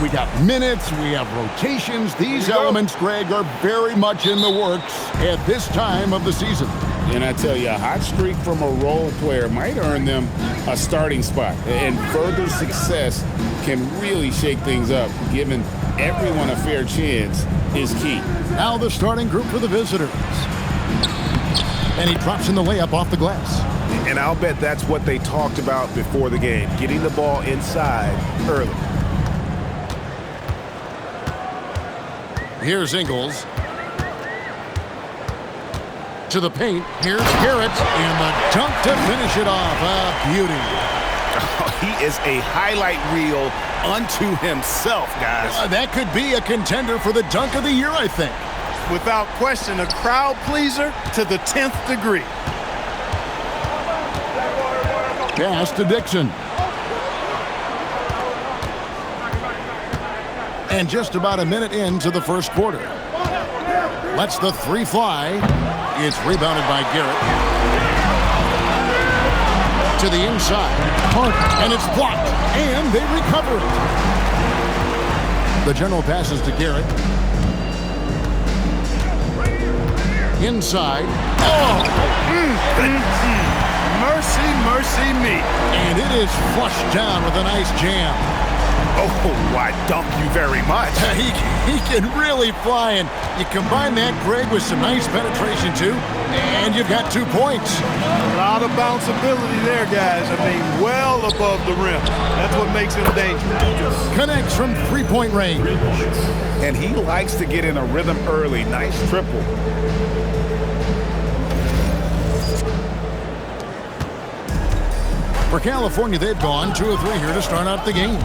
We got minutes, we have rotations. These elements, Greg, are very much in the works at this time of the season. And I tell you, a hot streak from a role player might earn them a starting spot. And further success can really shake things up. Giving everyone a fair chance is key. Now the starting group for the visitors. And he drops in the layup off the glass. And I'll bet that's what they talked about before the game, getting the ball inside early. Here's Ingles. To the paint. Here's Garrett. And the dunk to finish it off. A beauty. He is a highlight reel unto himself, guys. That could be a contender for the dunk of the year, I think. Without question, a crowd pleaser to the 10th degree. Pass to Dixon. And just about a minute into the first quarter. Lets the three fly. It's rebounded by Garrett. To the inside. And it's blocked. And they recover it. The general passes to Garrett. Inside. Mercy, mercy me. And it is flushed down with a nice jam. Oh, why dump you very much? He can really fly, and you combine that, Greg, with some nice penetration, too, and you've got 2 points. A lot of bounceability there, guys. I mean, well above the rim. That's what makes him dangerous. Connects from three-point range. And he likes to get in a rhythm early. Nice triple. For California, they've gone 2 of 3 here to start out the game.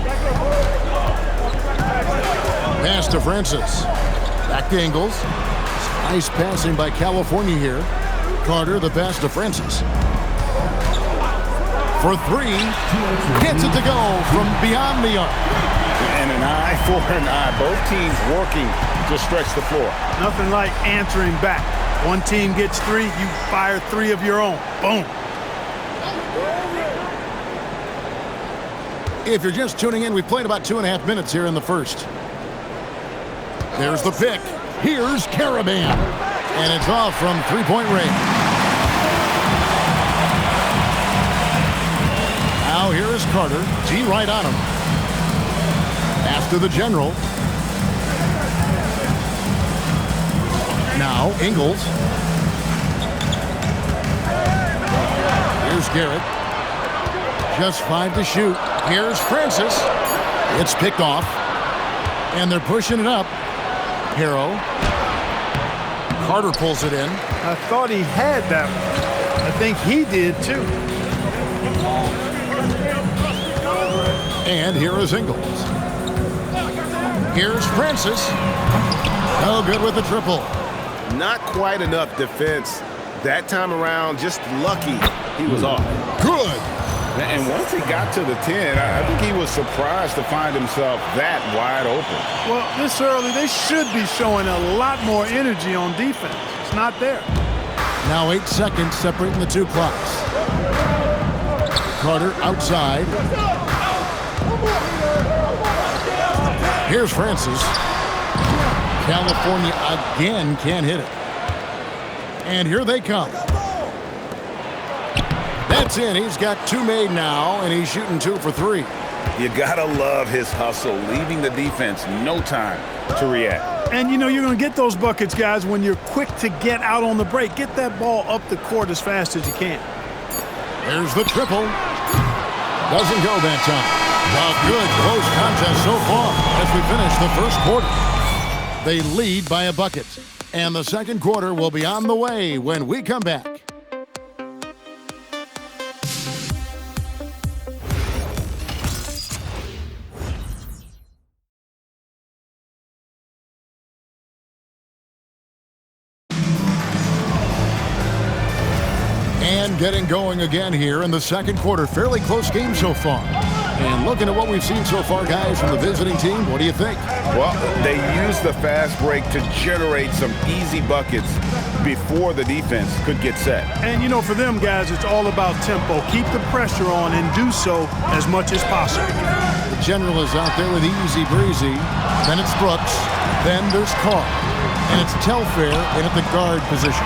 Pass to Francis. Back to Ingles. Nice passing by California here. Carter, the pass to Francis. For 3. Gets it to go from beyond the arc. And an eye for an eye. Both teams working to stretch the floor. Nothing like answering back. One team gets 3, you fire 3 of your own. Boom. If you're just tuning in, we've played about 2.5 minutes here in the first. There's the pick. Here's Caravan. And it's off from three-point range. Now here is Carter. G right on him. Pass to the general. Now Ingles. Here's Garrett. Just 5 to shoot. Here's Francis. It's picked off. And they're pushing it up. Harrow. Carter pulls it in. I thought he had that one. I think he did, too. And here is Ingles. Here's Francis. No good with the triple. Not quite enough defense. That time around, just lucky he was off. Good. And once he got to the 10, I think he was surprised to find himself that wide open. Well, this early, they should be showing a lot more energy on defense. It's not there. Now 8 seconds separating the 2 clocks. Carter outside. Here's Francis. California again can't hit it. And here they come. That's in. He's got 2 made now, and he's shooting 2 for 3. You gotta love his hustle, leaving the defense no time to react. And, you know, you're going to get those buckets, guys, when you're quick to get out on the break. Get that ball up the court as fast as you can. There's the triple. Doesn't go that time. A good close contest so far as we finish the first quarter. They lead by a bucket. And the second quarter will be on the way when we come back. And getting going again here in the second quarter. Fairly close game so far. And looking at what we've seen so far, guys, from the visiting team, what do you think? Well, they used the fast break to generate some easy buckets before the defense could get set. And, you know, for them, guys, it's all about tempo. Keep the pressure on and do so as much as possible. The General is out there with Easy Breezy. Then it's Brooks. Then there's Carr. And it's Telfair in at the guard position.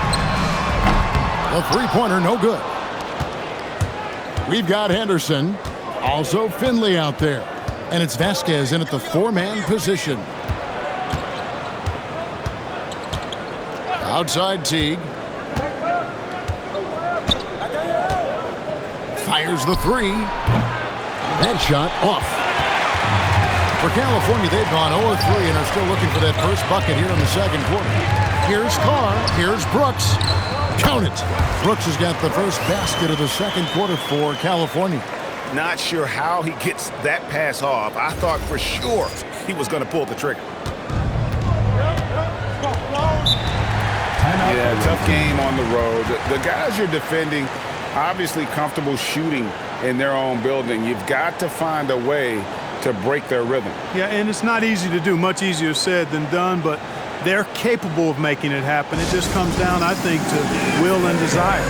The three-pointer, no good. We've got Henderson. Also Finley out there. And it's Vasquez in at the four-man position. Outside Teague. Fires the three. That shot off. For California, they've gone 0-3 and are still looking for that first bucket here in the second quarter. Here's Carr. Here's Brooks. Count it. Brooks has got the first basket of the second quarter for California. Not sure how he gets that pass off. I thought for sure he was going to pull the trigger. Yeah, tough game on the road. The guys you're defending, obviously comfortable shooting in their own building. You've got to find a way to break their rhythm. Yeah, and it's not easy to do. Much easier said than done, but they're capable of making it happen. It just comes down, I think, to will and desire.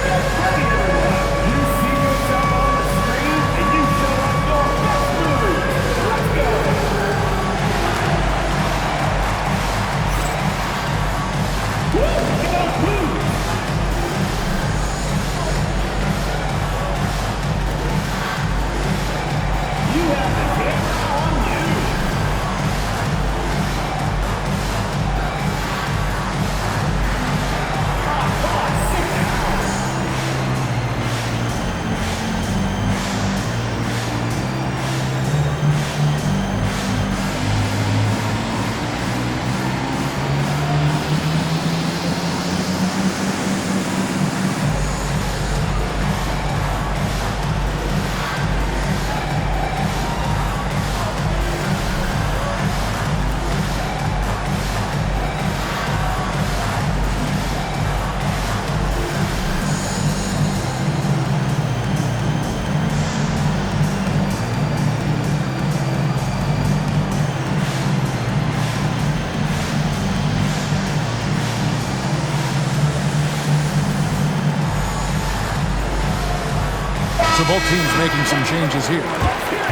So both teams making some changes here.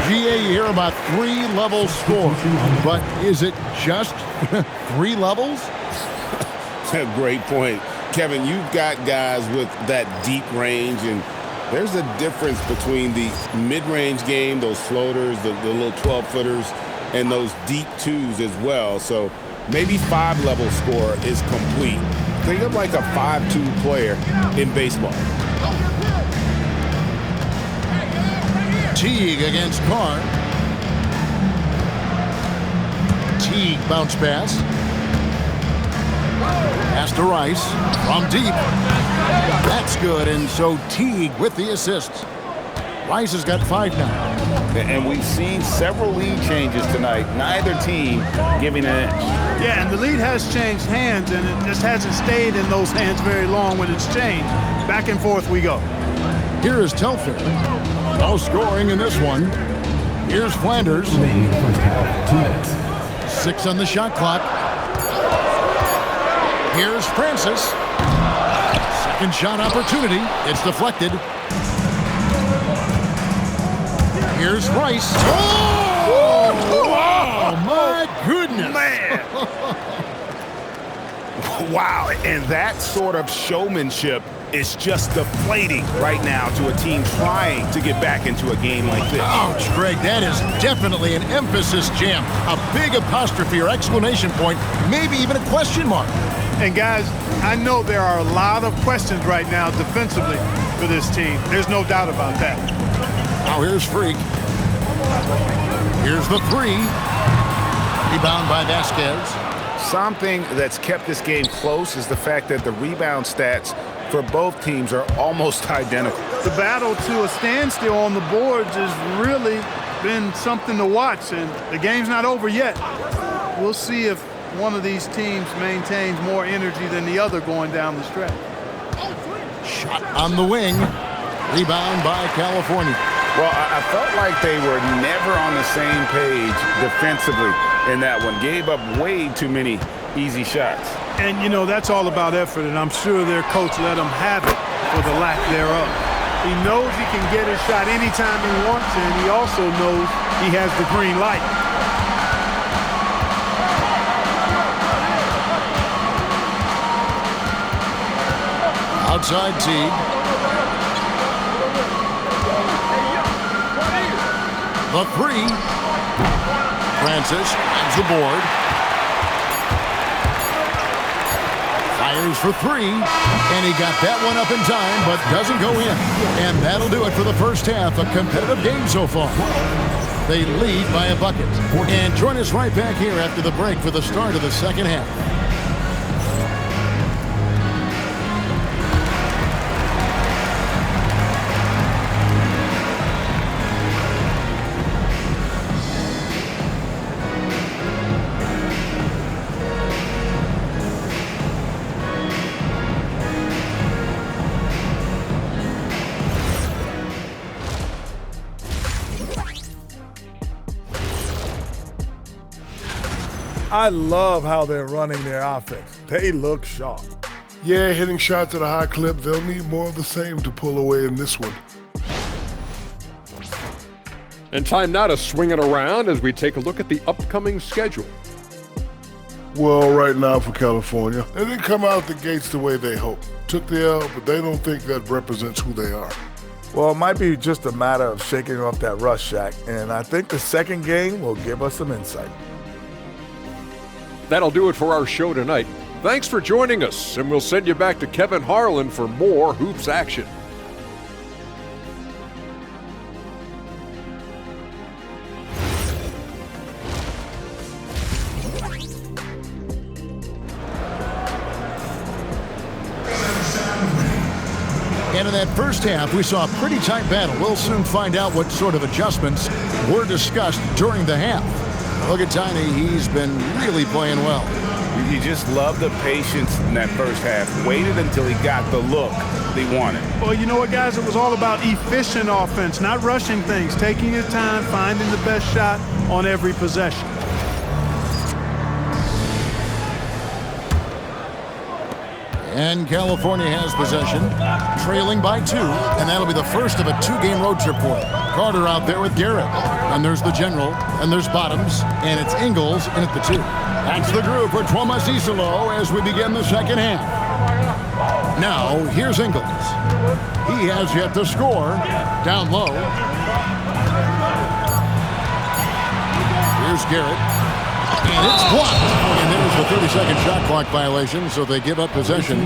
GA, you hear about three-level score, but is it just three levels? Great point. Kevin, you've got guys with that deep range, and there's a difference between the mid-range game, those floaters, the little 12-footers, and those deep twos as well. So maybe five-level score is complete. Think of like a 5-2 player in baseball. Teague against Carr. Teague bounce pass. Pass to Rice from deep. That's good, and so Teague with the assist. Rice has got 5 now. And we've seen several lead changes tonight. Neither team giving an edge. Yeah, and the lead has changed hands, and it just hasn't stayed in those hands very long when it's changed. Back and forth we go. Here is Telfair. No scoring in this one. Here's Flanders. 6 on the shot clock. Here's Francis. Second shot opportunity. It's deflected. Here's Rice. Oh! Wow! My goodness! Man! Wow, and that sort of showmanship is just deflating right now to a team trying to get back into a game like this. Ouch, Greg, that is definitely an emphasis jam. A big apostrophe or exclamation point, maybe even a question mark. And guys, I know there are a lot of questions right now defensively for this team. There's no doubt about that. Now here's Freak. Here's the three. Rebound by Vasquez. Something that's kept this game close is the fact that the rebound stats for both teams are almost identical. The battle to a standstill on the boards has really been something to watch, and the game's not over yet. We'll see if one of these teams maintains more energy than the other going down the stretch. Shot on the wing. Rebound by California. Well, I felt like they were never on the same page defensively in that one. Gave up way too many easy shots. And, you know, that's all about effort, and I'm sure their coach let them have it for the lack thereof. He knows he can get his shot anytime he wants, and he also knows he has the green light. Outside Teague. The three. Francis has the board. Fires for three, and he got that one up in time, but doesn't go in. And that'll do it for the first half. A competitive game so far. They lead by a bucket. And join us right back here after the break for the start of the second half. I love how they're running their offense. They look sharp. Yeah, hitting shots at a high clip. They'll need more of the same to pull away in this one. And time now to swing it around as we take a look at the upcoming schedule. Well, right now for California, they didn't come out the gates the way they hoped. Took the L, but they don't think that represents who they are. Well, it might be just a matter of shaking off that rust, Shaq, and I think the second game will give us some insight. That'll do it for our show tonight. Thanks for joining us, and we'll send you back to Kevin Harlan for more Hoops action. And in that first half, we saw a pretty tight battle. We'll soon find out what sort of adjustments were discussed during the half. Look at Tiny. He's been really playing well. You just love the patience in that first half. Waited until he got the look they wanted. Well, you know what, guys? It was all about efficient offense, not rushing things, taking your time, finding the best shot on every possession. And California has possession, trailing by 2, and that'll be the first of a 2-game road trip for them. Carter out there with Garrett, and there's the General, and there's Bottoms, and it's Ingles in at the 2. That's the group for Thomas Isolo as we begin the second half. Now, here's Ingles. He has yet to score. Down low. Here's Garrett. And it's blocked. And there's the 30-second shot clock violation, so they give up possession.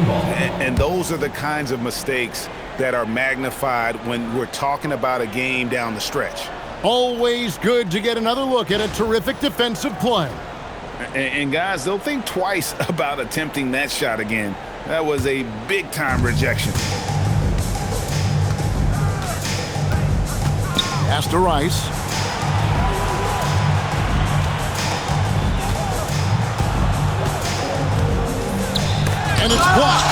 And those are the kinds of mistakes that are magnified when we're talking about a game down the stretch. Always good to get another look at a terrific defensive play. And guys, they'll think twice about attempting that shot again. That was a big-time rejection. Pass to Rice. And it's blocked.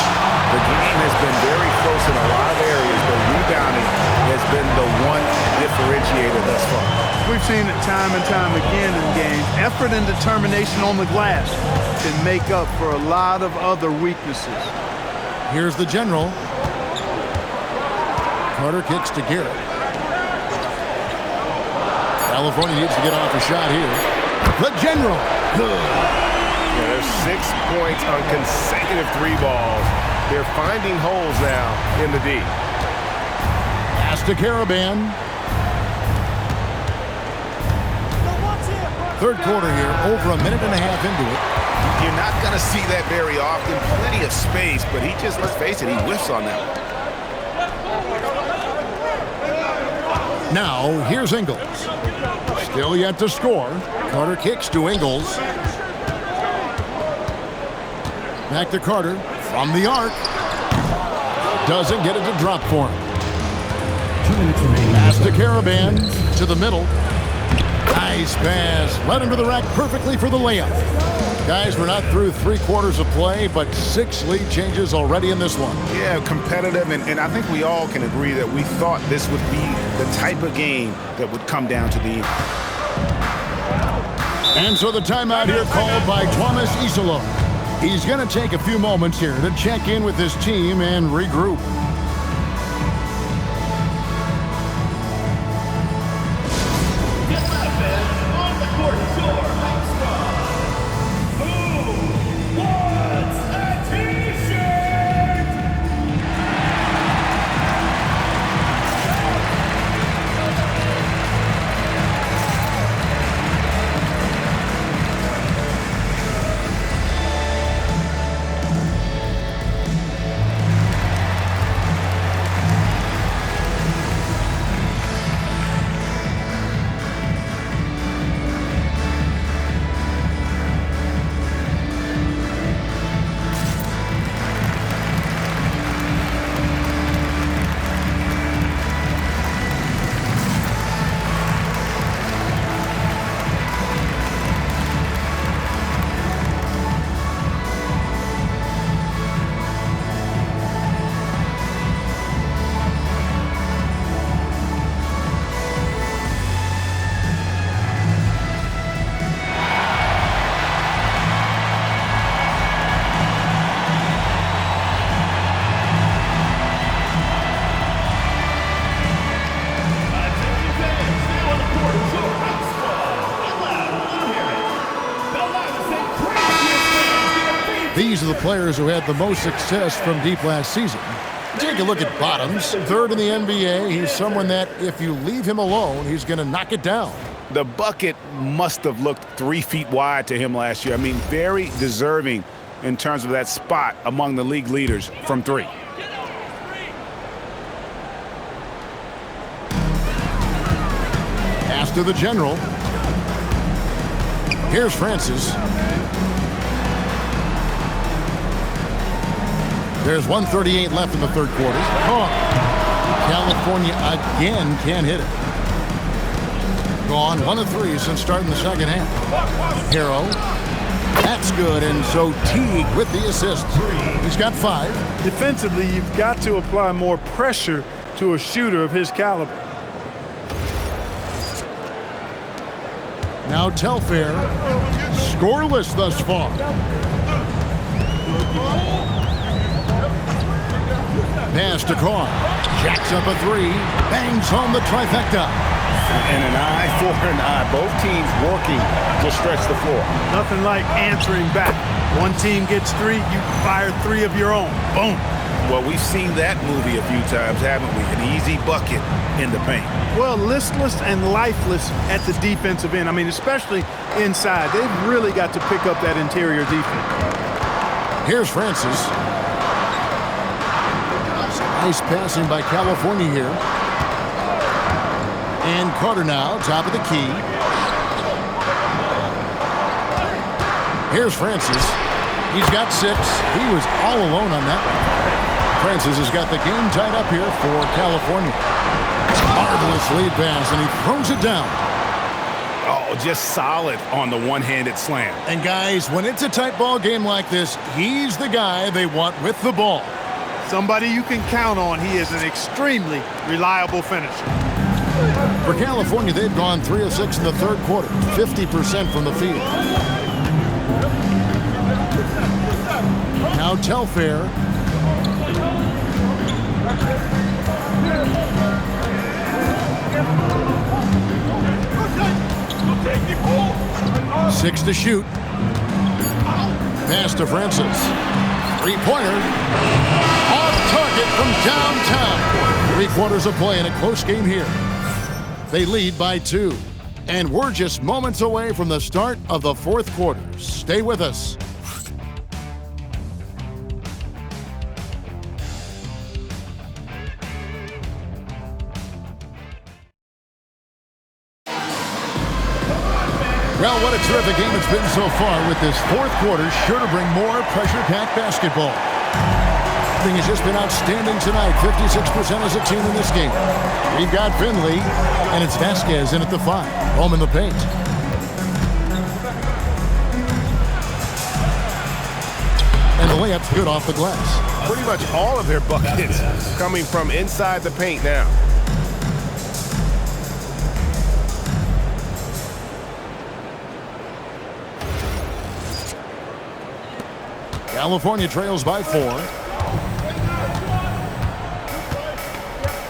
The game has been very close in a lot of areas, but rebounding has been the one differentiator thus far. We've seen it time and time again in games. Effort and determination on the glass can make up for a lot of other weaknesses. Here's the General. Carter kicks to Garrett. California needs to get off a shot here. The General. Good. Yeah, there's 6 points on consecutive 3 balls. They're finding holes now in the D. Pass to Caravan. Third quarter here, over a minute and a half into it. You're not going to see that very often. Plenty of space, but he just, let's face it, he whiffs on that one. Now, here's Ingles. Still yet to score. Carter kicks to Ingles. Back to Carter from the arc. Doesn't get it to drop for him. 2 minutes remaining. Pass to Caravan to the middle. Nice pass. Led him to the rack perfectly for the layup. Guys, we're not through 3 quarters of play, but 6 lead changes already in this one. Yeah, competitive, and I think we all can agree that we thought this would be the type of game that would come down to the end. And so the timeout here called by Thomas Isolo. He's going to take a few moments here to check in with his team and regroup. These are the players who had the most success from deep last season. Take a look at Bottoms, third in the NBA. He's someone that if you leave him alone, he's going to knock it down. The bucket must have looked 3 feet wide to him last year. I mean, very deserving in terms of that spot among the league leaders from 3. Pass to the general. Here's Francis. There's 1:38 left in the third quarter. Oh, California again can't hit it. Gone 1 of 3 since starting the second half. Harrow. That's good, and so Teague with the assist. He's got 5. Defensively, you've got to apply more pressure to a shooter of his caliber. Now Telfair, scoreless thus far. Pass to Carr. Jacks up a 3. Bangs home the trifecta. And an eye for an eye. Both teams working to stretch the floor. Nothing like answering back. One team gets 3, you fire 3 of your own. Boom. Well, we've seen that movie a few times, haven't we? An easy bucket in the paint. Well, listless and lifeless at the defensive end. I mean, especially inside. They've really got to pick up that interior defense. Here's Francis. Nice passing by California here. And Carter now, top of the key. Here's Francis. He's got 6. He was all alone on that one. Francis has got the game tied up here for California. Marvelous lead pass, and he throws it down. Oh, just solid on the one-handed slam. And guys, when it's a tight ball game like this, he's the guy they want with the ball. Somebody you can count on. He is an extremely reliable finisher. For California, they've gone 3 of 6 in the third quarter, 50% from the field. Now Telfair. Six to shoot. Pass to Francis. 3-pointer. Off target from downtown. 3 quarters of play in a close game here. They lead by 2. And we're just moments away from the start of the fourth quarter. Stay with us. Well, what a terrific game it's been so far, with this fourth quarter sure to bring more pressure-packed basketball. Thing has just been outstanding tonight. 56% as a team in this game. We've got Finley, and it's Vasquez in at the 5. Home in the paint. And the layup's good off the glass. Pretty much all of their buckets coming from inside the paint now. California trails by 4.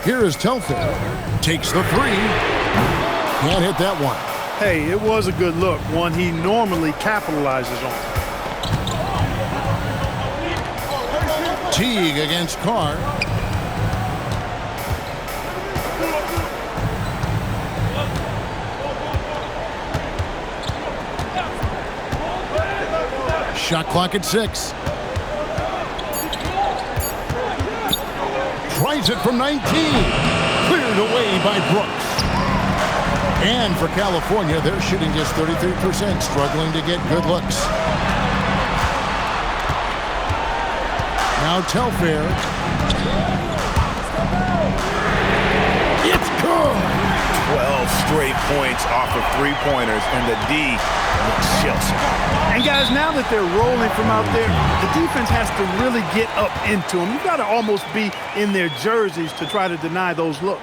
Here is Telfair. Takes the 3. Can't hit that one. Hey, it was a good look, one he normally capitalizes on. Teague against Carr. Shot clock at 6. Tries it from 19. Cleared away by Brooks. And for California, they're shooting just 33%, struggling to get good looks. Now Telfair. It's good! 12 straight points off of 3-pointers, and the D looks Chelsea. And guys, now that they're rolling from out there, the defense has to really get up into them. You've got to almost be in their jerseys to try to deny those looks.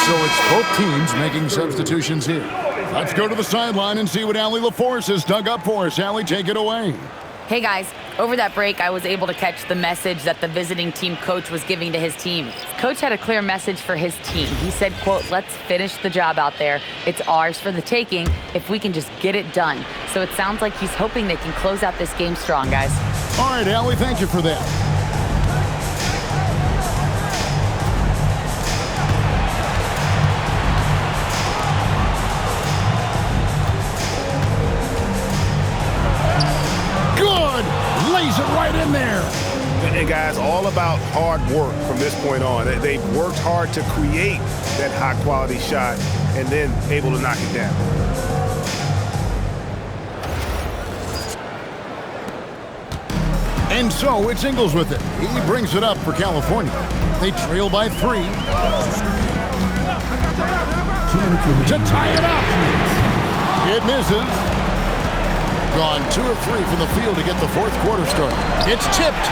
So it's both teams making substitutions here. Let's go to the sideline and see what Allie LaForce has dug up for us. Allie, take it away. Hey guys, over that break, I was able to catch the message that the visiting team coach was giving to his team. Coach had a clear message for his team. He said, quote, "Let's finish the job out there. It's ours for the taking if we can just get it done." So it sounds like he's hoping they can close out this game strong, guys. All right, Allie, thank you for that. Lays it right in there. And guys, all about hard work from this point on. They've worked hard to create that high-quality shot and then able to knock it down. And so it's Ingles with it. He brings it up for California. They trail by 3. 2 minutes remaining. To tie it up. It misses. Gone 2 of 3 from the field to get the fourth quarter started. It's tipped.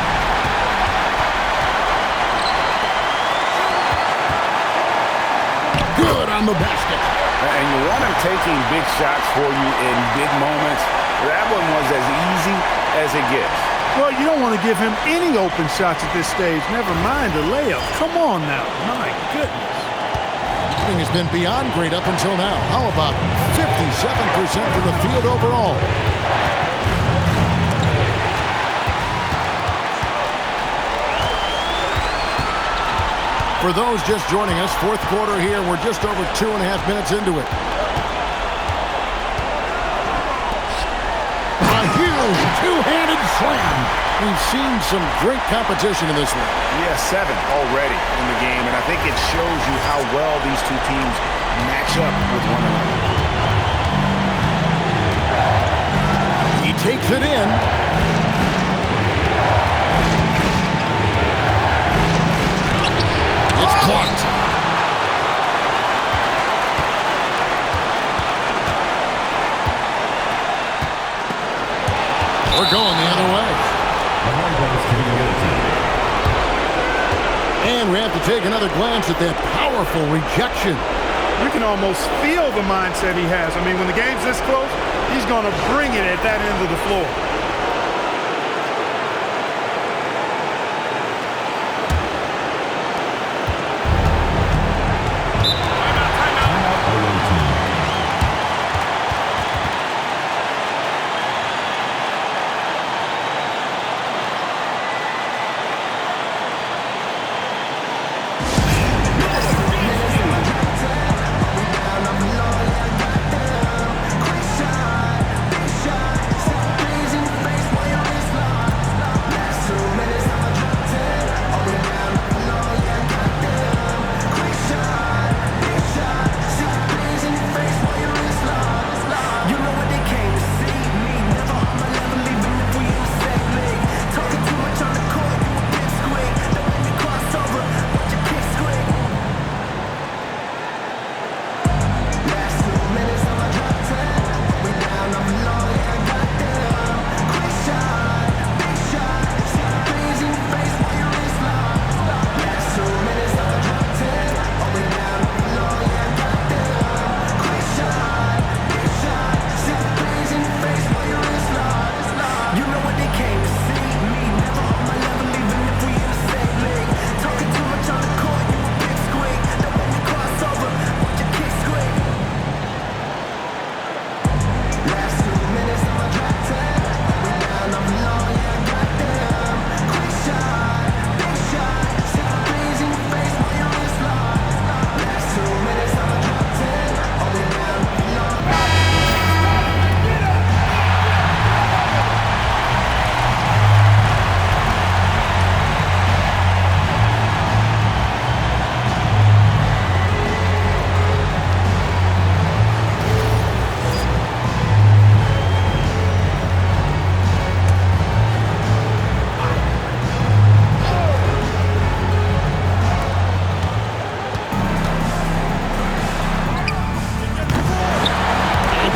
Good on the basket. And you want him taking big shots for you in big moments. That one was as easy as it gets. Well, you don't want to give him any open shots at this stage, never mind a layup. Come on now. My goodness. Shooting has been beyond great up until now. How about 57% from the field overall? For those just joining us, fourth quarter here. We're just over 2.5 minutes into it. A huge two-handed slam. We've seen some great competition in this one. Yeah, 7 already in the game, and I think it shows you how well these two teams match up with one another. He takes it in. It's blocked. We're going the other way. And we have to take another glance at that powerful rejection. You can almost feel the mindset he has. I mean, when the game's this close, he's going to bring it at that end of the floor.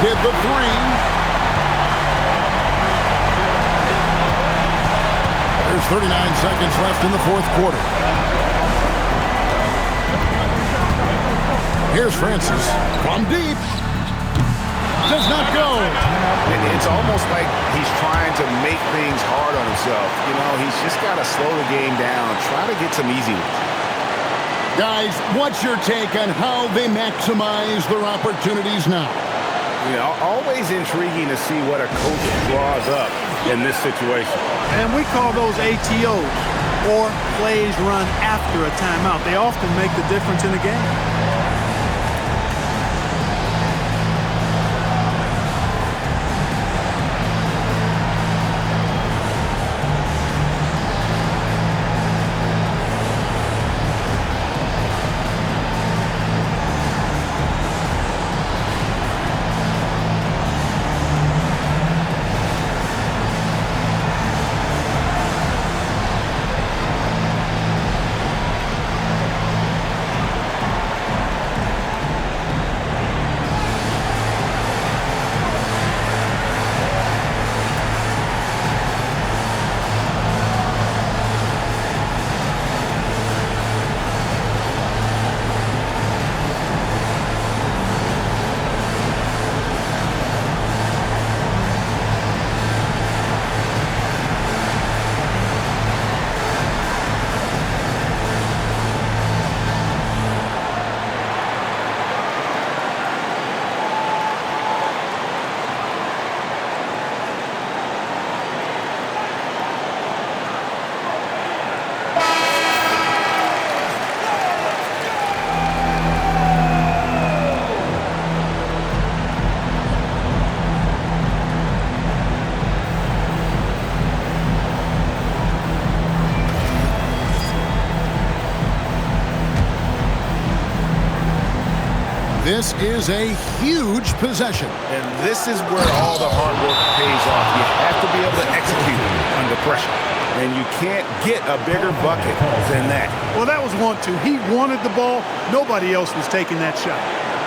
hit the three. There's 39 seconds left in the fourth quarter. Here's Francis from deep. Does not go. It's almost like he's trying to make things hard on himself. You know, he's just got to slow the game down, try to get some easy ones. Guys, what's your take on how they maximize their opportunities now? You know, always intriguing to see what a coach draws up in this situation. And we call those ATOs, or plays run after a timeout. They often make the difference in a game. This is a huge possession. And this is where all the hard work pays off. You have to be able to execute under pressure. And you can't get a bigger bucket than that. Well, that was 1-2. He wanted the ball. Nobody else was taking that shot.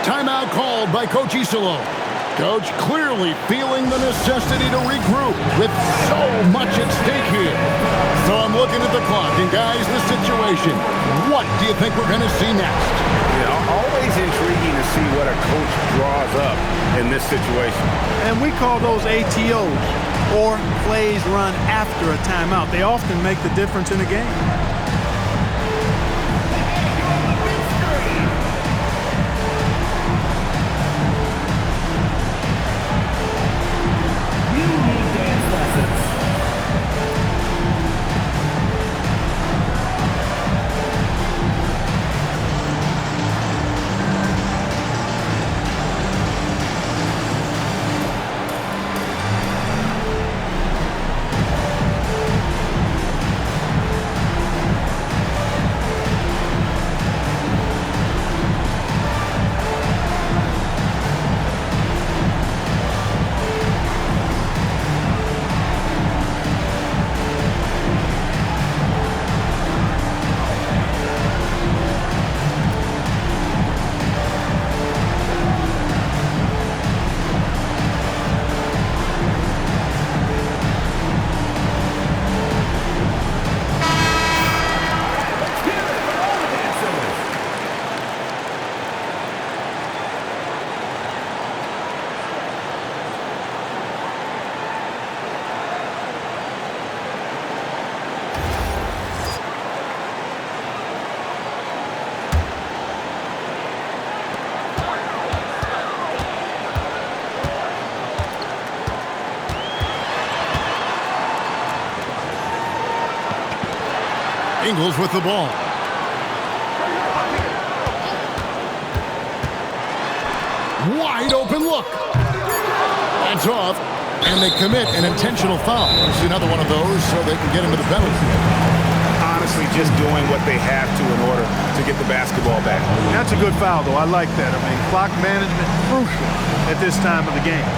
Timeout called by Coach Iserlohn. Coach clearly feeling the necessity to regroup with so much at stake here. So I'm looking at the clock, and guys, the situation. What do you think we're going to see next? You know, always intriguing to see what a coach draws up in this situation. And we call those ATOs, or plays run after a timeout. They often make the difference in a game. Ingles with the ball. Wide open look. That's off, and they commit an intentional foul. See another one of those so they can get into the penalty. Honestly, just doing what they have to in order to get the basketball back. That's a good foul, though. I like that. I mean, clock management crucial at this time of the game.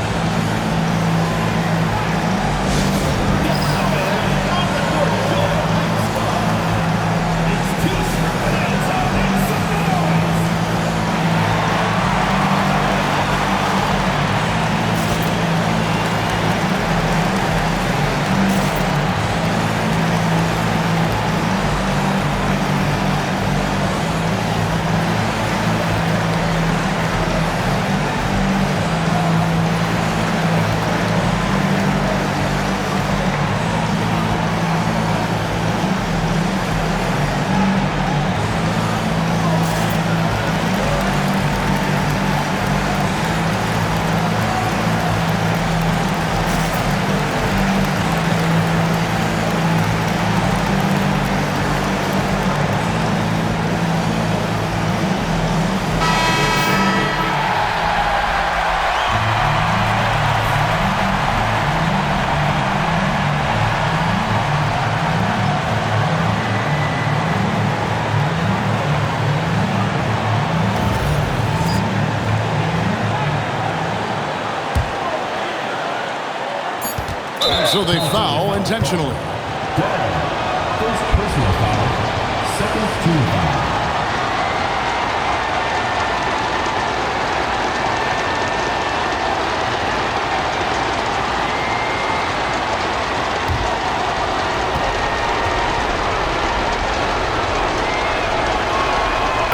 So they foul intentionally. First personal foul. Second team foul.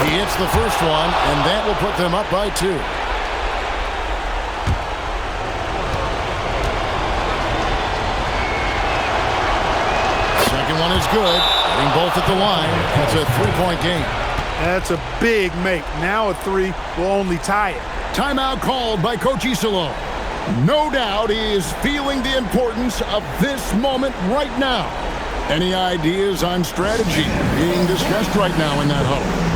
He hits the first one, and that will put them up by 2. Second one is good. Getting both at the line. That's a 3-point game. That's a big make. Now a 3 will only tie it. Timeout called by Coach Iserlohn. No doubt he is feeling the importance of this moment right now. Any ideas on strategy being discussed right now in that huddle?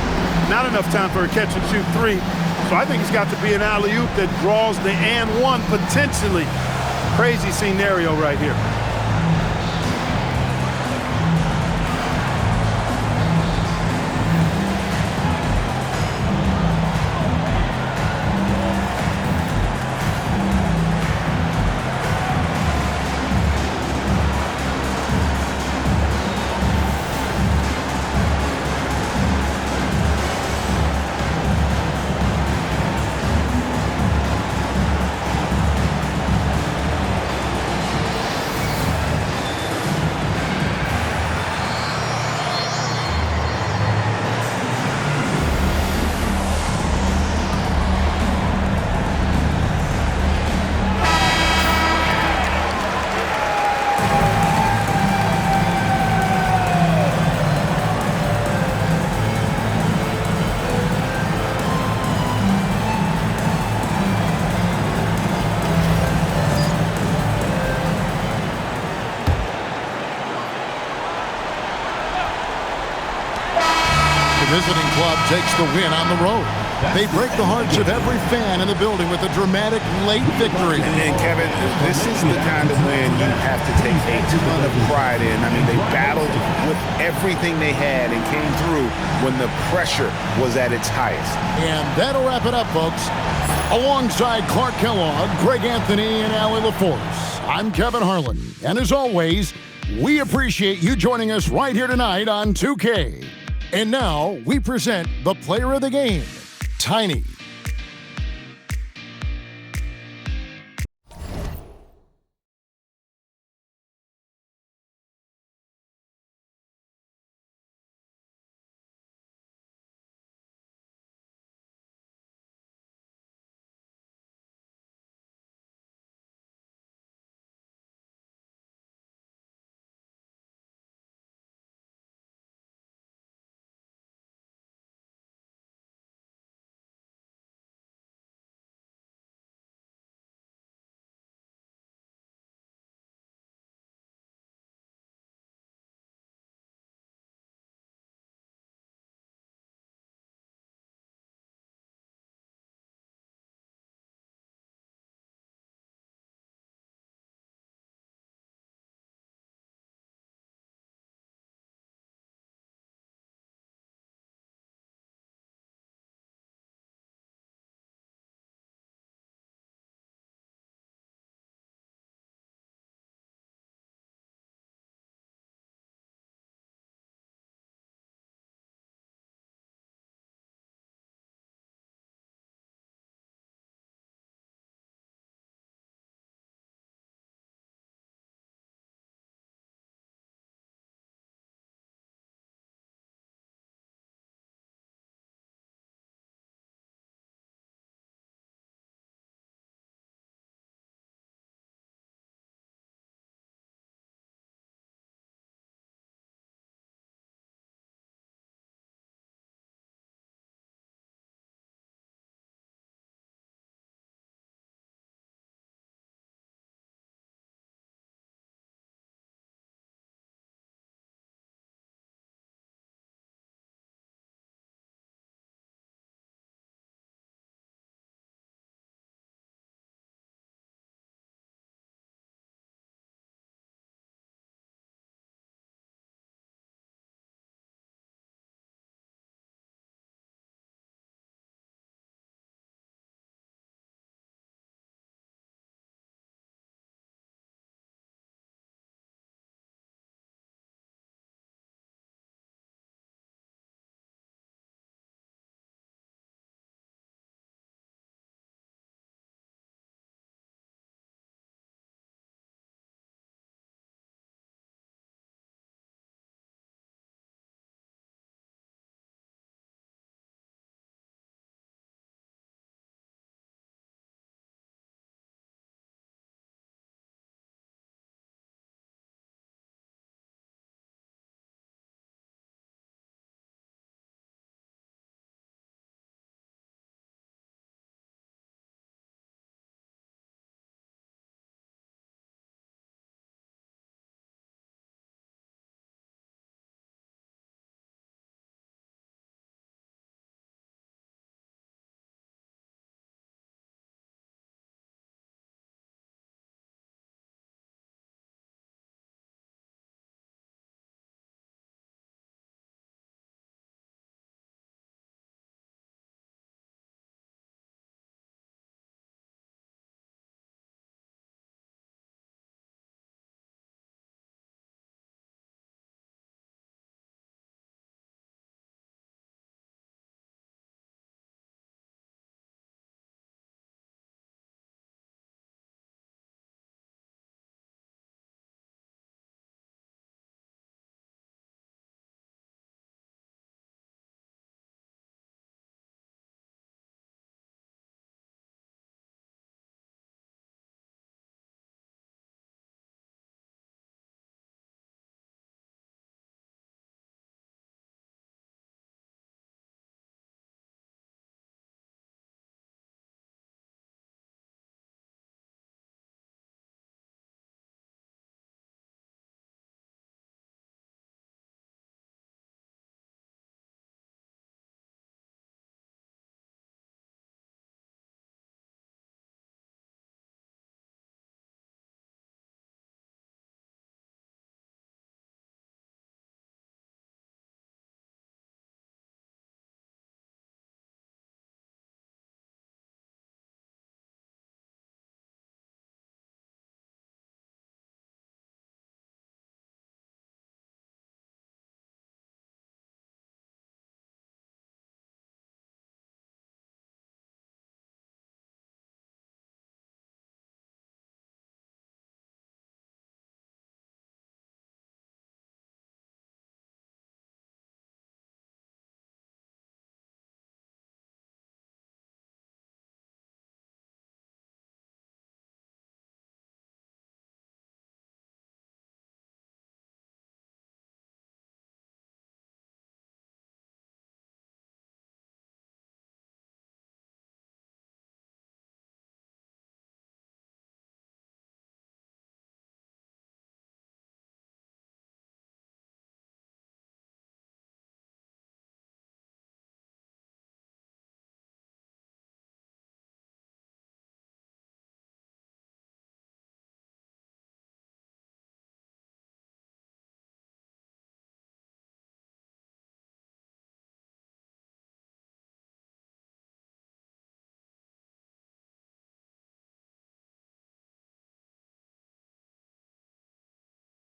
Not enough time for a catch-and-shoot 3, so I think it's got to be an alley-oop that draws the and one potentially. Crazy scenario right here. The visiting club takes the win on the road. They break the hearts of every fan in the building with a dramatic late victory. And Kevin, this is the kind of win you have to take a ton of pride in. I mean, they battled with everything they had and came through when the pressure was at its highest. And that'll wrap it up, folks. Alongside Clark Kellogg, Greg Anthony, and Allie LaForce, I'm Kevin Harlan. And as always, we appreciate you joining us right here tonight on 2K. And now we present the player of the game, Tiny.